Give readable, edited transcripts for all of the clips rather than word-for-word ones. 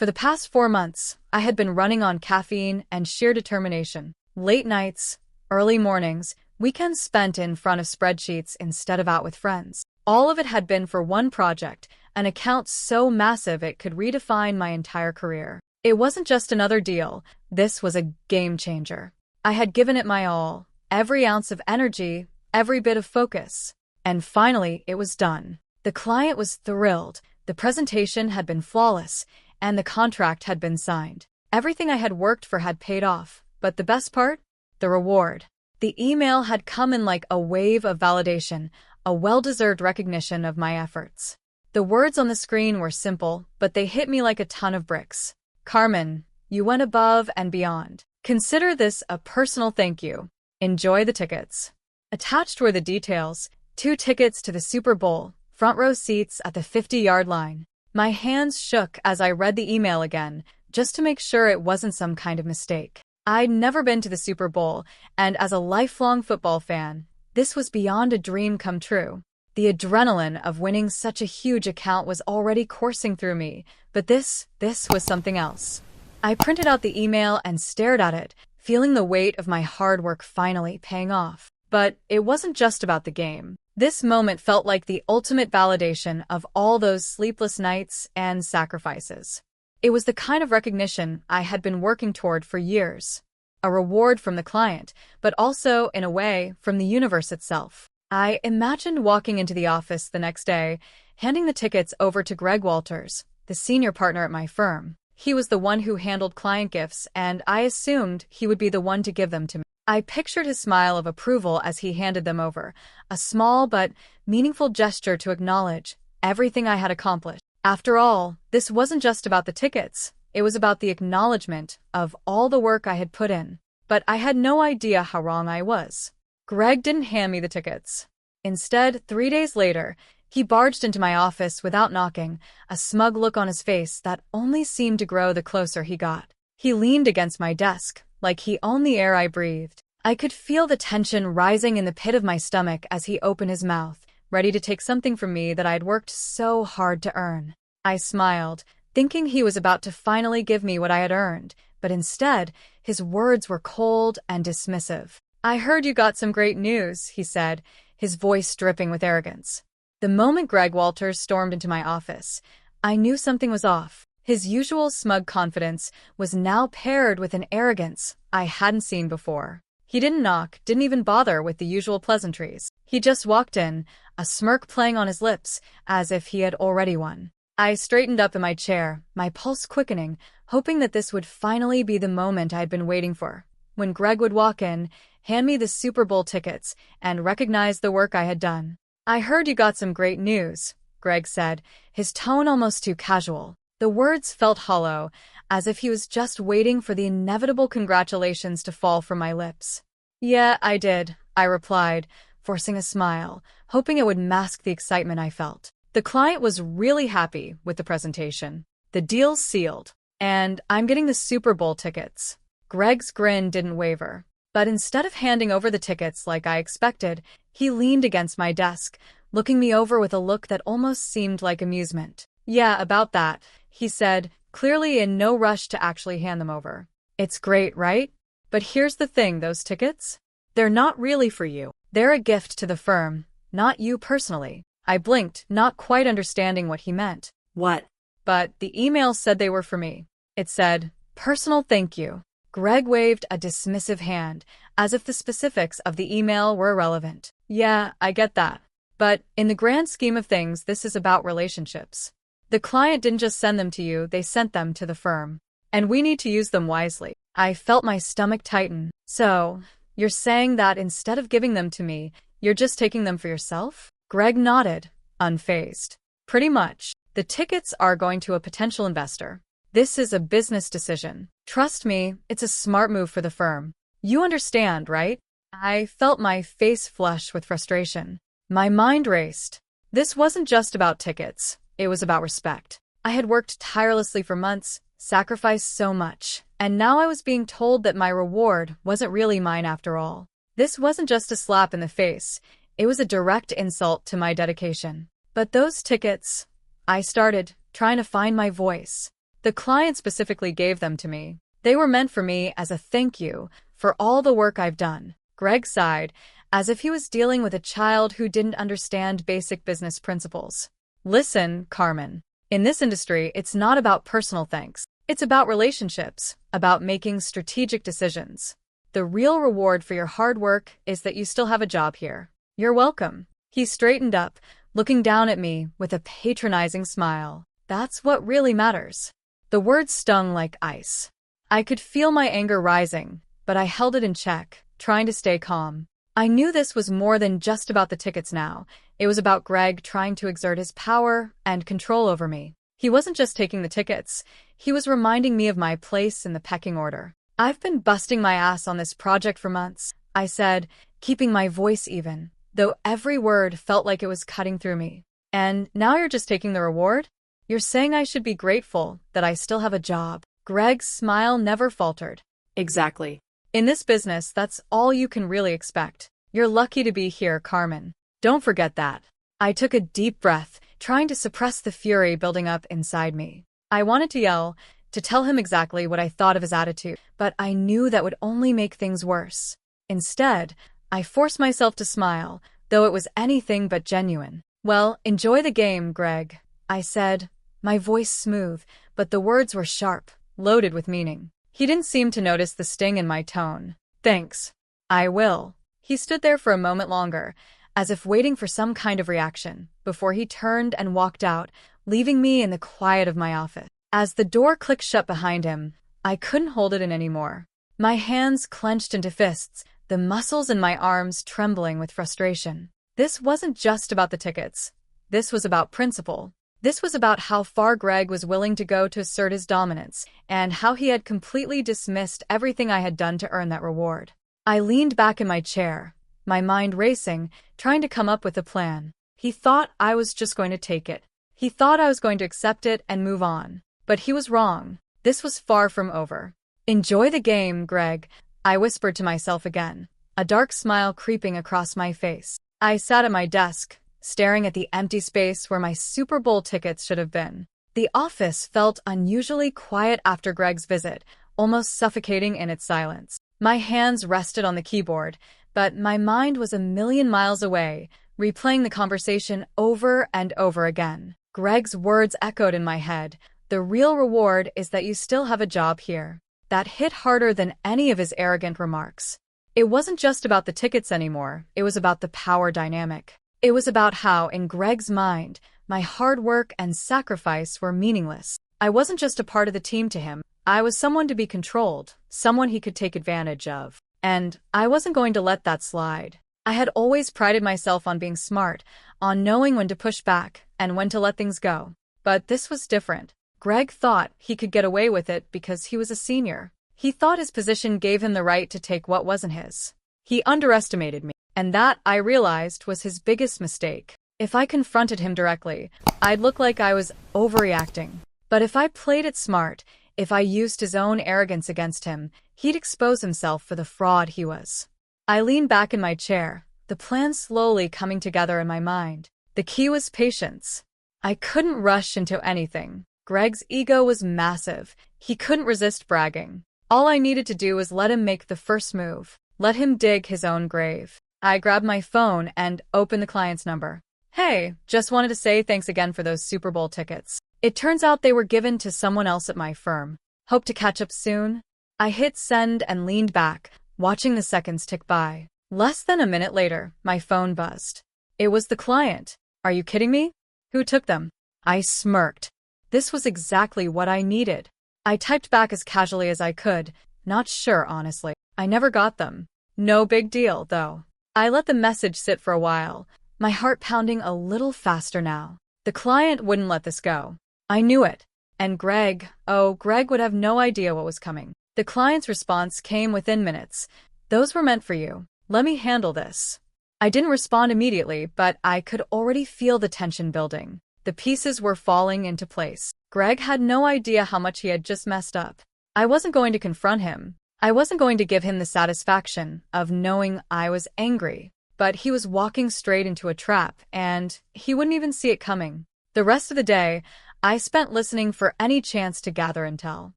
For the past 4 months, I had been running on caffeine and sheer determination. Late nights, early mornings, weekends spent in front of spreadsheets instead of out with friends. All of it had been for one project, an account so massive it could redefine my entire career. It wasn't just another deal, this was a game changer. I had given it my all, every ounce of energy, every bit of focus. And finally, it was done. The client was thrilled, the presentation had been flawless, and the contract had been signed. Everything I had worked for had paid off, but the best part? The reward. The email had come in like a wave of validation, a well-deserved recognition of my efforts. The words on the screen were simple, but they hit me like a ton of bricks. Carmen, you went above and beyond. Consider this a personal thank you. Enjoy the tickets. Attached were the details: 2 tickets to the Super Bowl, front row seats at the 50-yard line. My hands shook as I read the email again, just to make sure it wasn't some kind of mistake. I'd never been to the Super Bowl, and as a lifelong football fan, this was beyond a dream come true. The adrenaline of winning such a huge account was already coursing through me, but this was something else. I printed out the email and stared at it, feeling the weight of my hard work finally paying off. But it wasn't just about the game. This moment felt like the ultimate validation of all those sleepless nights and sacrifices. It was the kind of recognition I had been working toward for years. A reward from the client, but also, in a way, from the universe itself. I imagined walking into the office the next day, handing the tickets over to Greg Walters, the senior partner at my firm. He was the one who handled client gifts, and I assumed he would be the one to give them to me. I pictured his smile of approval as he handed them over, a small but meaningful gesture to acknowledge everything I had accomplished. After all, this wasn't just about the tickets, it was about the acknowledgement of all the work I had put in. But I had no idea how wrong I was. Greg didn't hand me the tickets. Instead, 3 days later, he barged into my office without knocking, a smug look on his face that only seemed to grow the closer he got. He leaned against my desk, like he owned the air I breathed. I could feel the tension rising in the pit of my stomach as he opened his mouth, ready to take something from me that I had worked so hard to earn. I smiled, thinking he was about to finally give me what I had earned, but instead, his words were cold and dismissive. "I heard you got some great news," he said, his voice dripping with arrogance. The moment Greg Walters stormed into my office, I knew something was off. His usual smug confidence was now paired with an arrogance I hadn't seen before. He didn't knock, didn't even bother with the usual pleasantries. He just walked in, a smirk playing on his lips, as if he had already won. I straightened up in my chair, my pulse quickening, hoping that this would finally be the moment I'd been waiting for. When Greg would walk in, hand me the Super Bowl tickets, and recognize the work I had done. "I heard you got some great news," Greg said, his tone almost too casual. The words felt hollow, as if he was just waiting for the inevitable congratulations to fall from my lips. "Yeah, I did," I replied, forcing a smile, hoping it would mask the excitement I felt. The client was really happy with the presentation. The deal's sealed, and I'm getting the Super Bowl tickets. Greg's grin didn't waver, but instead of handing over the tickets like I expected, he leaned against my desk, looking me over with a look that almost seemed like amusement. "Yeah, about that," he said, clearly in no rush to actually hand them over. "It's great, right? But here's the thing, those tickets? They're not really for you. They're a gift to the firm, not you personally." I blinked, not quite understanding what he meant. "What?" But the email said they were for me. It said, "Personal thank you." Greg waved a dismissive hand, as if the specifics of the email were irrelevant. "Yeah, I get that. But in the grand scheme of things, this is about relationships. The client didn't just send them to you, they sent them to the firm. And we need to use them wisely." I felt my stomach tighten. "So, you're saying that instead of giving them to me, you're just taking them for yourself?" Greg nodded, unfazed. "Pretty much. The tickets are going to a potential investor. This is a business decision. Trust me, it's a smart move for the firm. You understand, right?" I felt my face flush with frustration. My mind raced. This wasn't just about tickets. It was about respect. I had worked tirelessly for months, sacrificed so much, and now I was being told that my reward wasn't really mine after all. This wasn't just a slap in the face. It was a direct insult to my dedication. "But those tickets..." I started, trying to find my voice. The client specifically gave them to me. They were meant for me as a thank you for all the work I've done. Greg sighed, as if he was dealing with a child who didn't understand basic business principles. Listen, Carmen. In this industry, it's not about personal thanks. It's about relationships, about making strategic decisions. The real reward for your hard work is that you still have a job here. You're welcome. He straightened up, looking down at me with a patronizing smile. That's what really matters. The words stung like ice. I could feel my anger rising, but I held it in check, trying to stay calm. I knew this was more than just about the tickets now. It was about Greg trying to exert his power and control over me. He wasn't just taking the tickets, he was reminding me of my place in the pecking order. I've been busting my ass on this project for months, I said, keeping my voice even, though every word felt like it was cutting through me. And now you're just taking the reward? You're saying I should be grateful that I still have a job. Greg's smile never faltered. Exactly. In this business, that's all you can really expect. You're lucky to be here, Carmen. Don't forget that. I took a deep breath, trying to suppress the fury building up inside me. I wanted to yell, to tell him exactly what I thought of his attitude, but I knew that would only make things worse. Instead, I forced myself to smile, though it was anything but genuine. Well, enjoy the game, Greg, I said, my voice smooth, but the words were sharp, loaded with meaning. He didn't seem to notice the sting in my tone. Thanks. I will. He stood there for a moment longer, as if waiting for some kind of reaction, before he turned and walked out, leaving me in the quiet of my office. As the door clicked shut behind him, I couldn't hold it in anymore. My hands clenched into fists, the muscles in my arms trembling with frustration. This wasn't just about the tickets. This was about principle. This was about how far Greg was willing to go to assert his dominance, and how he had completely dismissed everything I had done to earn that reward. I leaned back in my chair, my mind racing, trying to come up with a plan. He thought I was just going to take it. He thought I was going to accept it and move on. But he was wrong. This was far from over. Enjoy the game, Greg, I whispered to myself again, a dark smile creeping across my face. I sat at my desk, staring at the empty space where my Super Bowl tickets should have been. The office felt unusually quiet after Greg's visit, almost suffocating in its silence. My hands rested on the keyboard, but my mind was a million miles away, replaying the conversation over and over again. Greg's words echoed in my head. The real reward is that you still have a job here. That hit harder than any of his arrogant remarks. It wasn't just about the tickets anymore, it was about the power dynamic. It was about how, in Greg's mind, my hard work and sacrifice were meaningless. I wasn't just a part of the team to him, I was someone to be controlled, someone he could take advantage of. And I wasn't going to let that slide. I had always prided myself on being smart, on knowing when to push back and when to let things go. But this was different. Greg thought he could get away with it because he was a senior. He thought his position gave him the right to take what wasn't his. He underestimated me, and that, I realized, was his biggest mistake. If I confronted him directly, I'd look like I was overreacting. But if I played it smart, if I used his own arrogance against him, he'd expose himself for the fraud he was. I leaned back in my chair, the plan slowly coming together in my mind. The key was patience. I couldn't rush into anything. Greg's ego was massive. He couldn't resist bragging. All I needed to do was let him make the first move. Let him dig his own grave. I grabbed my phone and opened the client's number. Hey, just wanted to say thanks again for those Super Bowl tickets. It turns out they were given to someone else at my firm. Hope to catch up soon. I hit send and leaned back, watching the seconds tick by. Less than a minute later, my phone buzzed. It was the client. Are you kidding me? Who took them? I smirked. This was exactly what I needed. I typed back as casually as I could, not sure, honestly. I never got them. No big deal, though. I let the message sit for a while, my heart pounding a little faster now. The client wouldn't let this go. I knew it. And Greg would have no idea what was coming. The client's response came within minutes. Those were meant for you. Let me handle this. I didn't respond immediately, but I could already feel the tension building. The pieces were falling into place. Greg had no idea how much he had just messed up. I wasn't going to confront him. I wasn't going to give him the satisfaction of knowing I was angry. But he was walking straight into a trap, and he wouldn't even see it coming. The rest of the day, I spent listening for any chance to gather intel.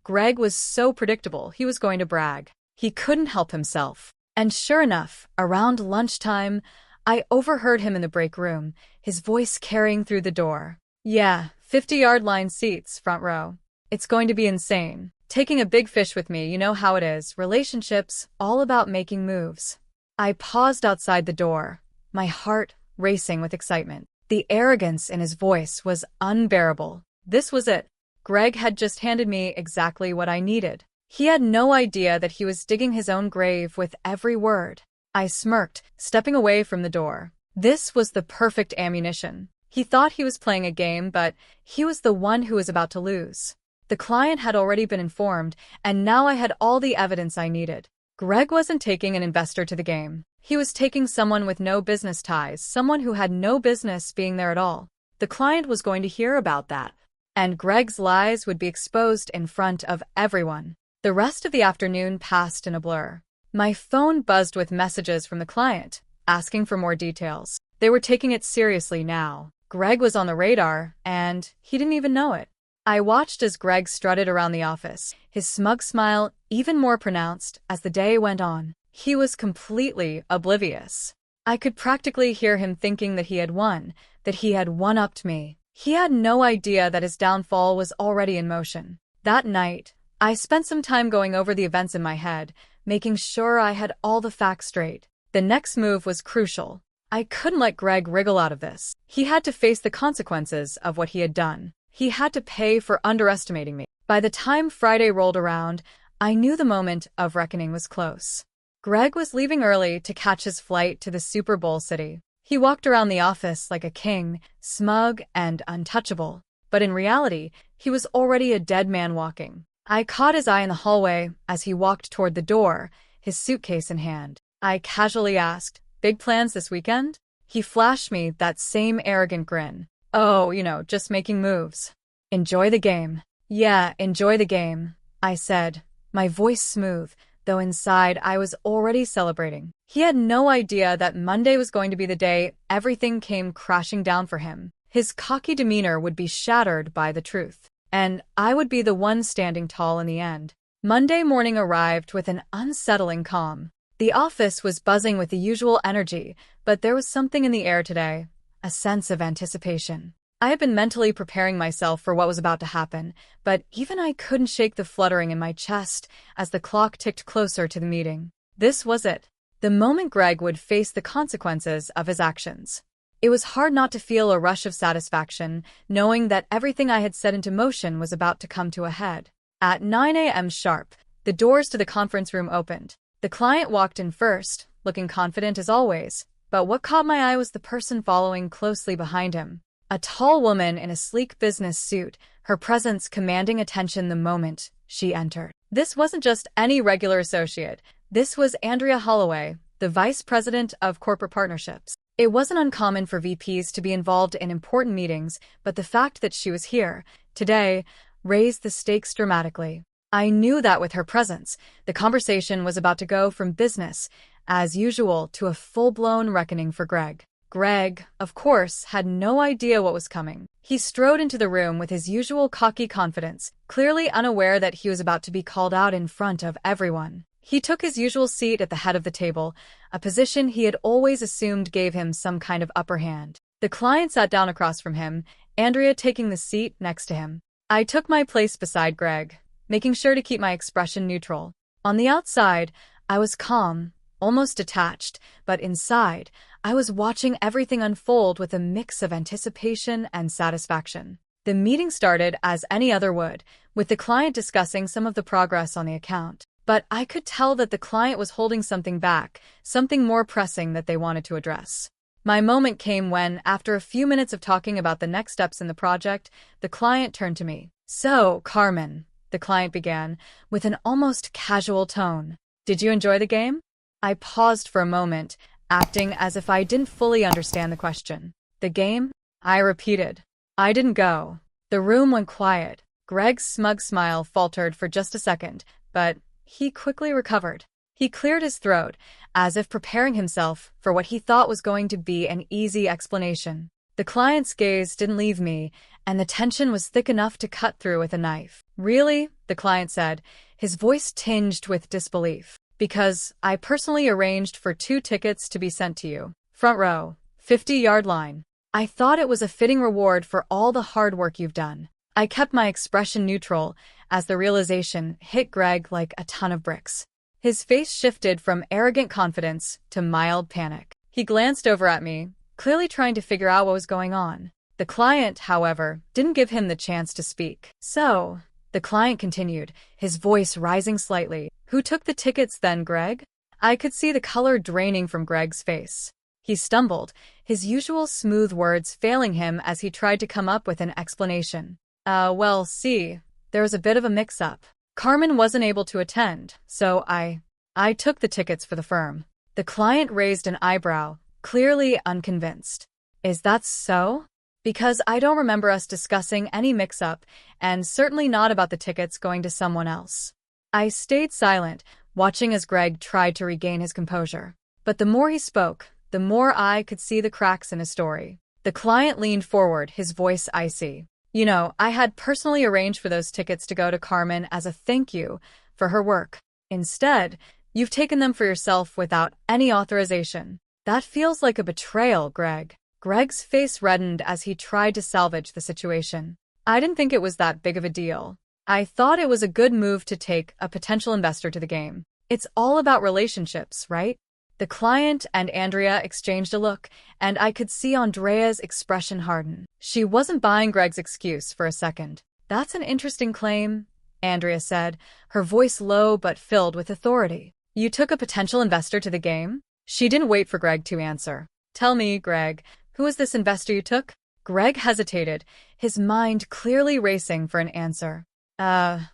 Greg was so predictable he was going to brag. He couldn't help himself. And sure enough, around lunchtime, I overheard him in the break room, his voice carrying through the door. Yeah, 50-yard line seats, front row. It's going to be insane. Taking a big fish with me, you know how it is. Relationships, all about making moves. I paused outside the door, my heart racing with excitement. The arrogance in his voice was unbearable. This was it. Greg had just handed me exactly what I needed. He had no idea that he was digging his own grave with every word. I smirked, stepping away from the door. This was the perfect ammunition. He thought he was playing a game, but he was the one who was about to lose. The client had already been informed, and now I had all the evidence I needed. Greg wasn't taking an investor to the game. He was taking someone with no business ties, someone who had no business being there at all. The client was going to hear about that, and Greg's lies would be exposed in front of everyone. The rest of the afternoon passed in a blur. My phone buzzed with messages from the client, asking for more details. They were taking it seriously now. Greg was on the radar, and he didn't even know it. I watched as Greg strutted around the office, his smug smile even more pronounced as the day went on. He was completely oblivious. I could practically hear him thinking that he had won, that he had one-upped me. He had no idea that his downfall was already in motion. That night, I spent some time going over the events in my head, making sure I had all the facts straight. The next move was crucial. I couldn't let Greg wriggle out of this. He had to face the consequences of what he had done. He had to pay for underestimating me. By the time Friday rolled around, I knew the moment of reckoning was close. Greg was leaving early to catch his flight to the Super Bowl city. He walked around the office like a king, smug and untouchable. But in reality, he was already a dead man walking. I caught his eye in the hallway as he walked toward the door, his suitcase in hand. I casually asked, "Big plans this weekend?" He flashed me that same arrogant grin. "Oh, just making moves." "Enjoy the game." "Yeah, enjoy the game," I said, my voice smooth, though inside I was already celebrating. He had no idea that Monday was going to be the day everything came crashing down for him. His cocky demeanor would be shattered by the truth, and I would be the one standing tall in the end. Monday morning arrived with an unsettling calm. The office was buzzing with the usual energy, but there was something in the air today. A sense of anticipation. I had been mentally preparing myself for what was about to happen, but even I couldn't shake the fluttering in my chest as the clock ticked closer to the meeting. This was it. The moment Greg would face the consequences of his actions. It was hard not to feel a rush of satisfaction, knowing that everything I had set into motion was about to come to a head. At 9 a.m. sharp, the doors to the conference room opened. The client walked in first, looking confident as always. But what caught my eye was the person following closely behind him. A tall woman in a sleek business suit, her presence commanding attention the moment she entered. This wasn't just any regular associate. This was Andrea Holloway, the Vice President of Corporate Partnerships. It wasn't uncommon for VPs to be involved in important meetings, but the fact that she was here, today, raised the stakes dramatically. I knew that with her presence, the conversation was about to go from business as usual to a full-blown reckoning for Greg. Greg, of course, had no idea what was coming. He strode into the room with his usual cocky confidence, clearly unaware that he was about to be called out in front of everyone. He took his usual seat at the head of the table, a position he had always assumed gave him some kind of upper hand. The client sat down across from him, Andrea taking the seat next to him. I took my place beside Greg, making sure to keep my expression neutral. On the outside, I was calm, almost detached, but inside, I was watching everything unfold with a mix of anticipation and satisfaction. The meeting started as any other would, with the client discussing some of the progress on the account. But I could tell that the client was holding something back, something more pressing that they wanted to address. My moment came when, after a few minutes of talking about the next steps in the project, the client turned to me. "So, Carmen," the client began, with an almost casual tone, "did you enjoy the game?" I paused for a moment, acting as if I didn't fully understand the question. "The game?" I repeated. "I didn't go." The room went quiet. Greg's smug smile faltered for just a second, but he quickly recovered. He cleared his throat, as if preparing himself for what he thought was going to be an easy explanation. The client's gaze didn't leave me, and the tension was thick enough to cut through with a knife. "Really?" the client said, his voice tinged with disbelief. "Because I personally arranged for 2 tickets to be sent to you. Front row, 50-yard line. I thought it was a fitting reward for all the hard work you've done." I kept my expression neutral as the realization hit Greg like a ton of bricks. His face shifted from arrogant confidence to mild panic. He glanced over at me, clearly trying to figure out what was going on. The client, however, didn't give him the chance to speak. "So," the client continued, his voice rising slightly, "who took the tickets then, Greg?" I could see the color draining from Greg's face. He stumbled, his usual smooth words failing him as he tried to come up with an explanation. Well, see, there was a bit of a mix-up. Carmen wasn't able to attend, so I took the tickets for the firm." The client raised an eyebrow, clearly unconvinced. "Is that so?" "Because I don't remember us discussing any mix-up, and certainly not about the tickets going to someone else." I stayed silent, watching as Greg tried to regain his composure. But the more he spoke, the more I could see the cracks in his story. The client leaned forward, his voice icy. "You know, I had personally arranged for those tickets to go to Carmen as a thank you for her work. Instead, you've taken them for yourself without any authorization. That feels like a betrayal, Greg." Greg's face reddened as he tried to salvage the situation. "I didn't think it was that big of a deal. I thought it was a good move to take a potential investor to the game. It's all about relationships, right?" The client and Andrea exchanged a look, and I could see Andrea's expression harden. She wasn't buying Greg's excuse for a second. "That's an interesting claim," Andrea said, her voice low but filled with authority. "You took a potential investor to the game?" She didn't wait for Greg to answer. "Tell me, Greg, who was this investor you took?" Greg hesitated, his mind clearly racing for an answer.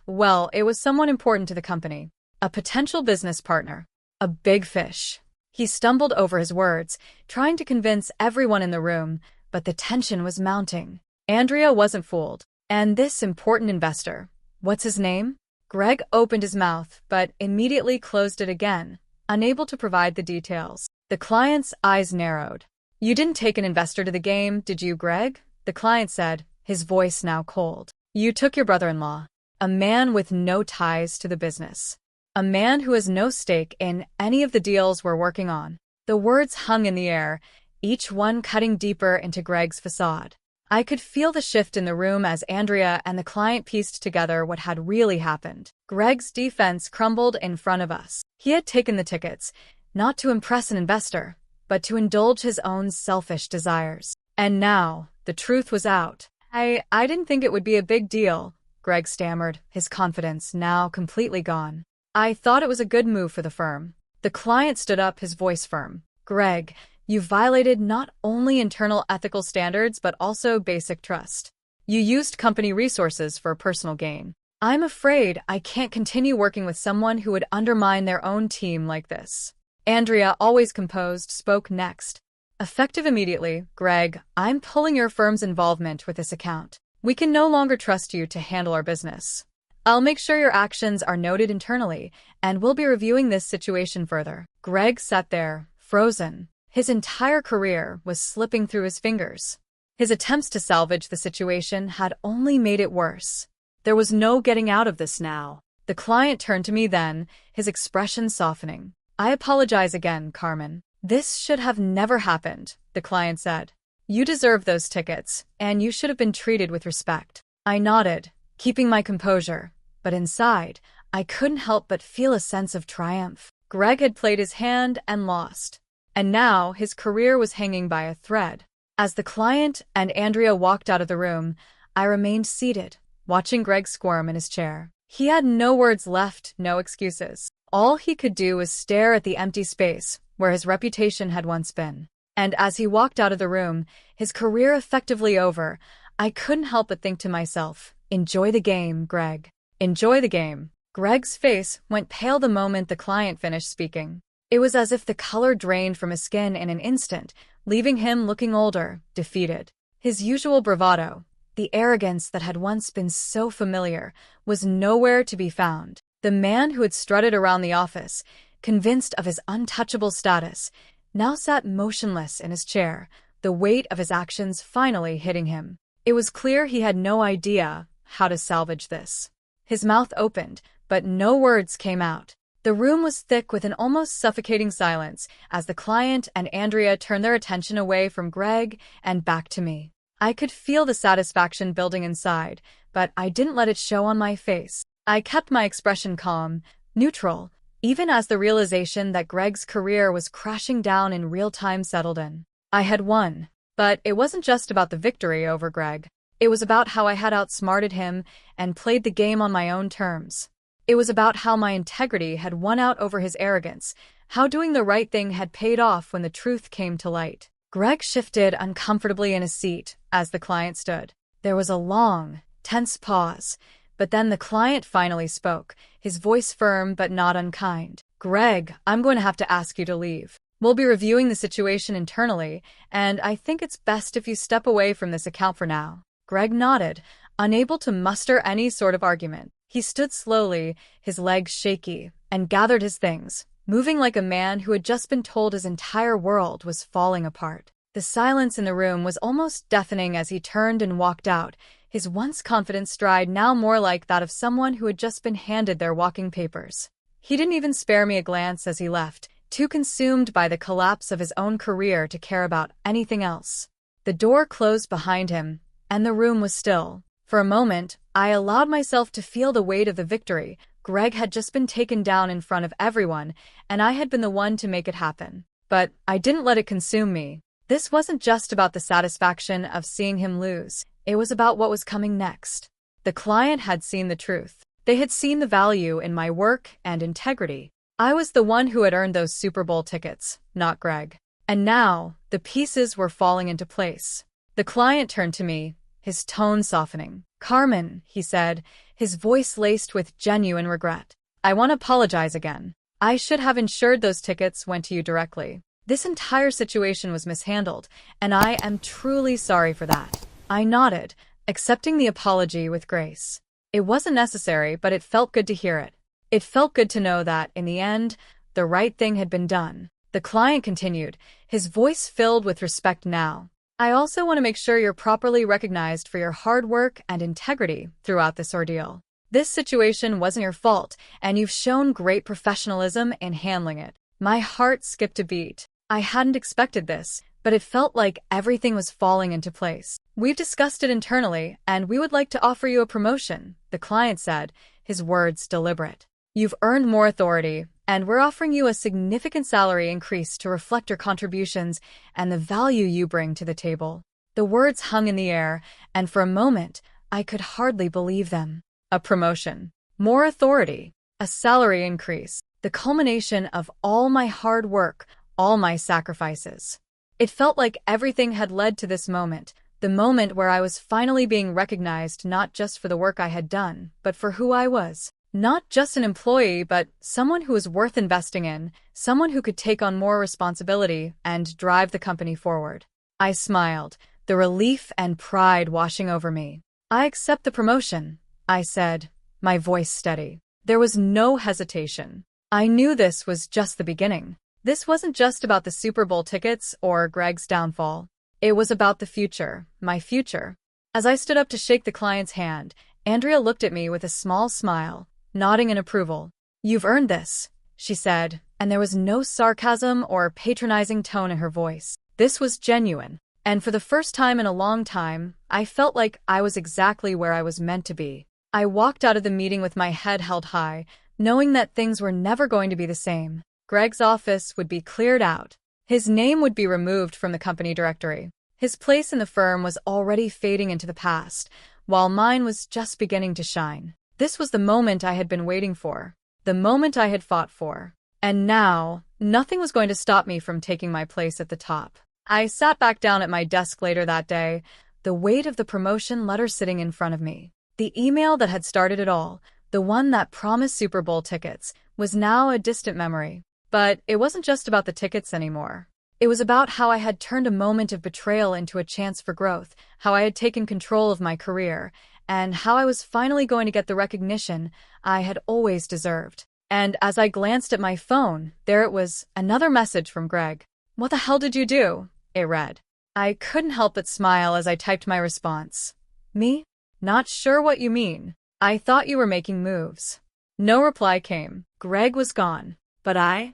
Well, it was someone important to the company. A potential business partner. A big fish." He stumbled over his words, trying to convince everyone in the room, but the tension was mounting. Andrea wasn't fooled. "And this important investor, what's his name?" Greg opened his mouth, but immediately closed it again, unable to provide the details. The client's eyes narrowed. "You didn't take an investor to the game, did you, Greg?" the client said, his voice now cold. "You took your brother-in-law, a man with no ties to the business. A man who has no stake in any of the deals we're working on." The words hung in the air, each one cutting deeper into Greg's facade. I could feel the shift in the room as Andrea and the client pieced together what had really happened. Greg's defense crumbled in front of us. He had taken the tickets, not to impress an investor, but to indulge his own selfish desires. And now, the truth was out. I didn't think it would be a big deal," Greg stammered, his confidence now completely gone. "I thought it was a good move for the firm." The client stood up, his voice firm. "Greg, you violated not only internal ethical standards but also basic trust. You used company resources for personal gain. I'm afraid I can't continue working with someone who would undermine their own team like this." Andrea, always composed, spoke next. "Effective immediately, Greg, I'm pulling your firm's involvement with this account. We can no longer trust you to handle our business. I'll make sure your actions are noted internally, and we'll be reviewing this situation further." Greg sat there, frozen. His entire career was slipping through his fingers. His attempts to salvage the situation had only made it worse. There was no getting out of this now. The client turned to me then, his expression softening. "I apologize again, Carmen. This should have never happened," the client said. "You deserve those tickets, and you should have been treated with respect." I nodded, keeping my composure, but inside, I couldn't help but feel a sense of triumph. Greg had played his hand and lost, and now his career was hanging by a thread. As the client and Andrea walked out of the room, I remained seated, watching Greg squirm in his chair. He had no words left, no excuses. All he could do was stare at the empty space where his reputation had once been. And as he walked out of the room, his career effectively over, I couldn't help but think to myself, enjoy the game, Greg. Enjoy the game. Greg's face went pale the moment the client finished speaking. It was as if the color drained from his skin in an instant, leaving him looking older, defeated. His usual bravado, the arrogance that had once been so familiar, was nowhere to be found. The man who had strutted around the office, convinced of his untouchable status, now sat motionless in his chair, the weight of his actions finally hitting him. It was clear he had no idea how to salvage this. His mouth opened, but no words came out. The room was thick with an almost suffocating silence as the client and Andrea turned their attention away from Greg and back to me. I could feel the satisfaction building inside, but I didn't let it show on my face. I kept my expression calm, neutral, even as the realization that Greg's career was crashing down in real time settled in. I had won, but it wasn't just about the victory over Greg. It was about how I had outsmarted him and played the game on my own terms. It was about how my integrity had won out over his arrogance, how doing the right thing had paid off when the truth came to light. Greg shifted uncomfortably in his seat as the client stood. There was a long, tense pause, but then the client finally spoke, his voice firm but not unkind. "Greg, I'm going to have to ask you to leave. We'll be reviewing the situation internally, and I think it's best if you step away from this account for now." Greg nodded, unable to muster any sort of argument. He stood slowly, his legs shaky, and gathered his things, moving like a man who had just been told his entire world was falling apart. The silence in the room was almost deafening as he turned and walked out, his once confident stride now more like that of someone who had just been handed their walking papers. He didn't even spare me a glance as he left, too consumed by the collapse of his own career to care about anything else. The door closed behind him, and the room was still. For a moment, I allowed myself to feel the weight of the victory. Greg had just been taken down in front of everyone, and I had been the one to make it happen. But I didn't let it consume me. This wasn't just about the satisfaction of seeing him lose. It was about what was coming next. The client had seen the truth. They had seen the value in my work and integrity. I was the one who had earned those Super Bowl tickets, not Greg. And now, the pieces were falling into place. The client turned to me, his tone softening. "Carmen," he said, his voice laced with genuine regret. "I want to apologize again. I should have ensured those tickets went to you directly. This entire situation was mishandled, and I am truly sorry for that." I nodded, accepting the apology with grace. It wasn't necessary, but it felt good to hear it. It felt good to know that, in the end, the right thing had been done. The client continued, his voice filled with respect now. "I also want to make sure you're properly recognized for your hard work and integrity throughout this ordeal. This situation wasn't your fault, and you've shown great professionalism in handling it." My heart skipped a beat. I hadn't expected this, but it felt like everything was falling into place. "We've discussed it internally, and we would like to offer you a promotion," the client said, his words deliberate. "You've earned more authority, and we're offering you a significant salary increase to reflect your contributions and the value you bring to the table." The words hung in the air, and for a moment, I could hardly believe them. A promotion, more authority, a salary increase, the culmination of all my hard work, all my sacrifices. It felt like everything had led to this moment, the moment where I was finally being recognized not just for the work I had done, but for who I was. Not just an employee, but someone who was worth investing in, someone who could take on more responsibility and drive the company forward. I smiled, the relief and pride washing over me. "I accept the promotion," I said, my voice steady. There was no hesitation. I knew this was just the beginning. This wasn't just about the Super Bowl tickets or Greg's downfall. It was about the future, my future. As I stood up to shake the client's hand, Andrea looked at me with a small smile, nodding in approval. "You've earned this," she said, and there was no sarcasm or patronizing tone in her voice. This was genuine, and for the first time in a long time, I felt like I was exactly where I was meant to be. I walked out of the meeting with my head held high, knowing that things were never going to be the same. Greg's office would be cleared out. His name would be removed from the company directory. His place in the firm was already fading into the past, while mine was just beginning to shine. This was the moment I had been waiting for, the moment I had fought for. And now, nothing was going to stop me from taking my place at the top. I sat back down at my desk later that day, the weight of the promotion letter sitting in front of me. The email that had started it all, the one that promised Super Bowl tickets, was now a distant memory. But it wasn't just about the tickets anymore. It was about how I had turned a moment of betrayal into a chance for growth, how I had taken control of my career, and how I was finally going to get the recognition I had always deserved. And as I glanced at my phone, there it was, another message from Greg. "What the hell did you do?" it read. I couldn't help but smile as I typed my response. Me? Not sure what you mean. I thought you were making moves. No reply came. Greg was gone. But I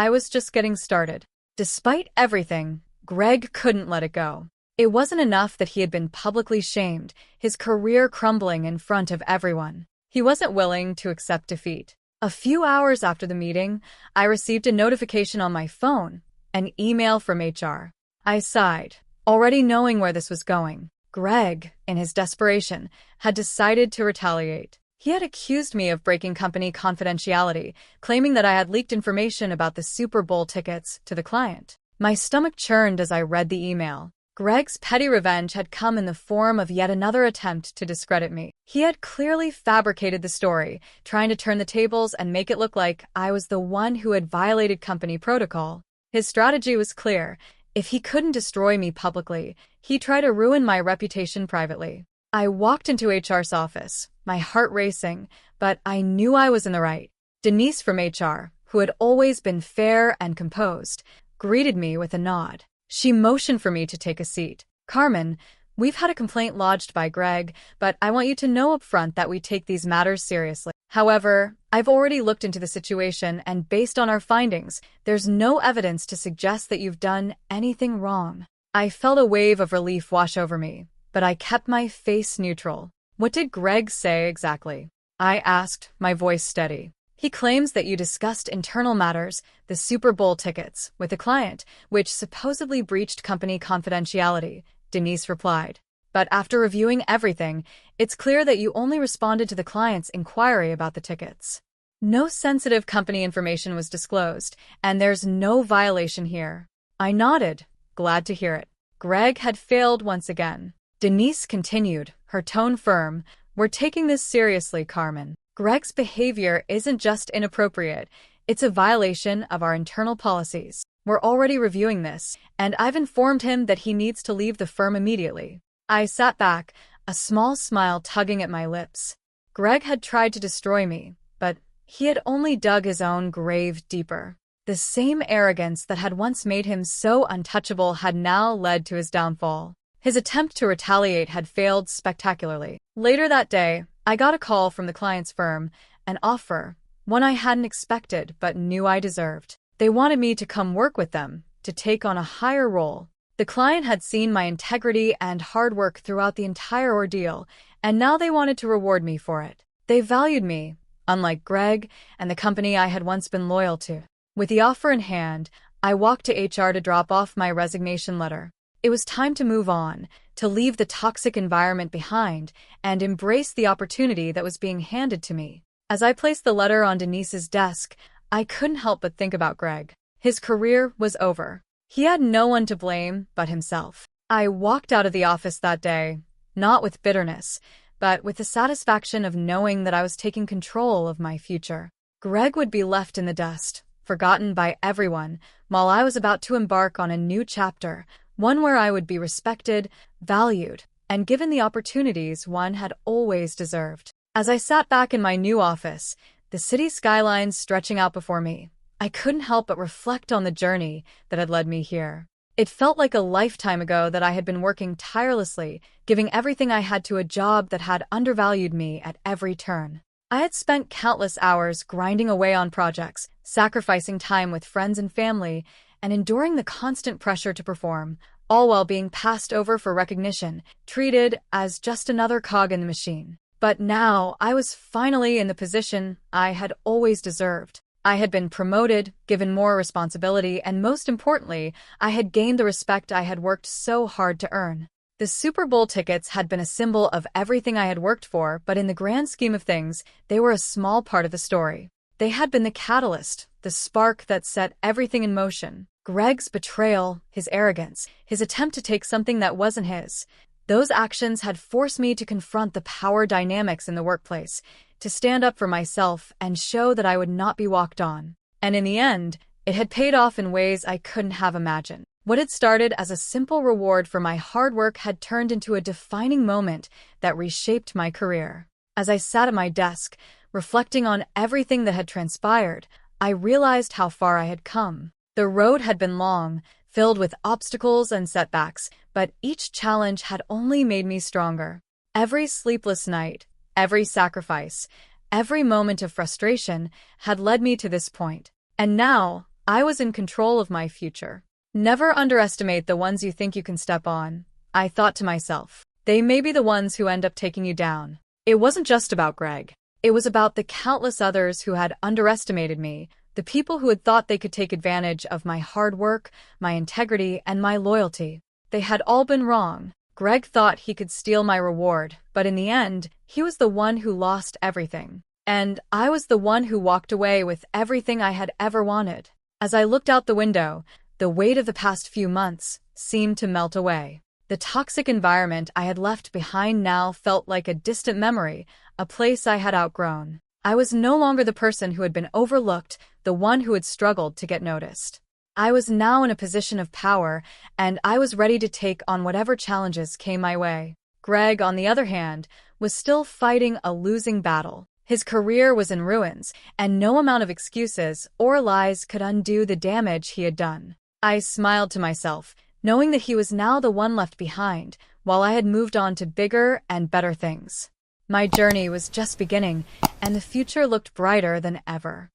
was just getting started. Despite everything, Greg couldn't let it go. It wasn't enough that he had been publicly shamed, his career crumbling in front of everyone. He wasn't willing to accept defeat. A few hours after the meeting, I received a notification on my phone, an email from HR. I sighed, already knowing where this was going. Greg, in his desperation, had decided to retaliate. He had accused me of breaking company confidentiality, claiming that I had leaked information about the Super Bowl tickets to the client. My stomach churned as I read the email. Greg's petty revenge had come in the form of yet another attempt to discredit me. He had clearly fabricated the story, trying to turn the tables and make it look like I was the one who had violated company protocol. His strategy was clear. If he couldn't destroy me publicly, he'd try to ruin my reputation privately. I walked into HR's office, my heart racing, but I knew I was in the right. Denise from HR, who had always been fair and composed, greeted me with a nod. She motioned for me to take a seat. Carmen, we've had a complaint lodged by Greg, but I want you to know up front that we take these matters seriously. However, I've already looked into the situation, and based on our findings, there's no evidence to suggest that you've done anything wrong. I felt a wave of relief wash over me, but I kept my face neutral. What did Greg say exactly? I asked, my voice steady. He claims that you discussed internal matters, the Super Bowl tickets, with a client, which supposedly breached company confidentiality, Denise replied. But after reviewing everything, it's clear that you only responded to the client's inquiry about the tickets. No sensitive company information was disclosed, and there's no violation here. I nodded, glad to hear it. Greg had failed once again. Denise continued, her tone firm. We're taking this seriously, Carmen. Greg's behavior isn't just inappropriate, it's a violation of our internal policies. We're already reviewing this, and I've informed him that he needs to leave the firm immediately. I sat back, a small smile tugging at my lips. Greg had tried to destroy me, but he had only dug his own grave deeper. The same arrogance that had once made him so untouchable had now led to his downfall. His attempt to retaliate had failed spectacularly. Later that day, I got a call from the client's firm, an offer, one I hadn't expected but knew I deserved. They wanted me to come work with them, to take on a higher role. The client had seen my integrity and hard work throughout the entire ordeal, and now they wanted to reward me for it. They valued me, unlike Greg and the company I had once been loyal to. With the offer in hand, I walked to HR to drop off my resignation letter. It was time to move on, to leave the toxic environment behind, and embrace the opportunity that was being handed to me. As I placed the letter on Denise's desk, I couldn't help but think about Greg. His career was over. He had no one to blame but himself. I walked out of the office that day, not with bitterness, but with the satisfaction of knowing that I was taking control of my future. Greg would be left in the dust, forgotten by everyone, while I was about to embark on a new chapter, one where I would be respected, valued, and given the opportunities one had always deserved. As I sat back in my new office, the city skylines stretching out before me, I couldn't help but reflect on the journey that had led me here. It felt like a lifetime ago that I had been working tirelessly, giving everything I had to a job that had undervalued me at every turn. I had spent countless hours grinding away on projects, sacrificing time with friends and family, and enduring the constant pressure to perform, all while being passed over for recognition, treated as just another cog in the machine. But now I was finally in the position I had always deserved. I had been promoted, given more responsibility, and most importantly, I had gained the respect I had worked so hard to earn. The Super Bowl tickets had been a symbol of everything I had worked for, but in the grand scheme of things, they were a small part of the story. They had been the catalyst, the spark that set everything in motion. Greg's betrayal, his arrogance, his attempt to take something that wasn't his. Those actions had forced me to confront the power dynamics in the workplace, to stand up for myself and show that I would not be walked on. And in the end, it had paid off in ways I couldn't have imagined. What had started as a simple reward for my hard work had turned into a defining moment that reshaped my career. As I sat at my desk, reflecting on everything that had transpired, I realized how far I had come. The road had been long, filled with obstacles and setbacks, but each challenge had only made me stronger. Every sleepless night, every sacrifice, every moment of frustration had led me to this point. And now, I was in control of my future. Never underestimate the ones you think you can step on, I thought to myself. They may be the ones who end up taking you down. It wasn't just about Greg. It was about the countless others who had underestimated me, the people who had thought they could take advantage of my hard work, my integrity, and my loyalty. They had all been wrong. Greg thought he could steal my reward, but in the end, he was the one who lost everything. And I was the one who walked away with everything I had ever wanted. As I looked out the window, the weight of the past few months seemed to melt away. The toxic environment I had left behind now felt like a distant memory, a place I had outgrown. I was no longer the person who had been overlooked, the one who had struggled to get noticed. I was now in a position of power, and I was ready to take on whatever challenges came my way. Greg, on the other hand, was still fighting a losing battle. His career was in ruins, and no amount of excuses or lies could undo the damage he had done. I smiled to myself, knowing that he was now the one left behind, while I had moved on to bigger and better things. My journey was just beginning, and the future looked brighter than ever.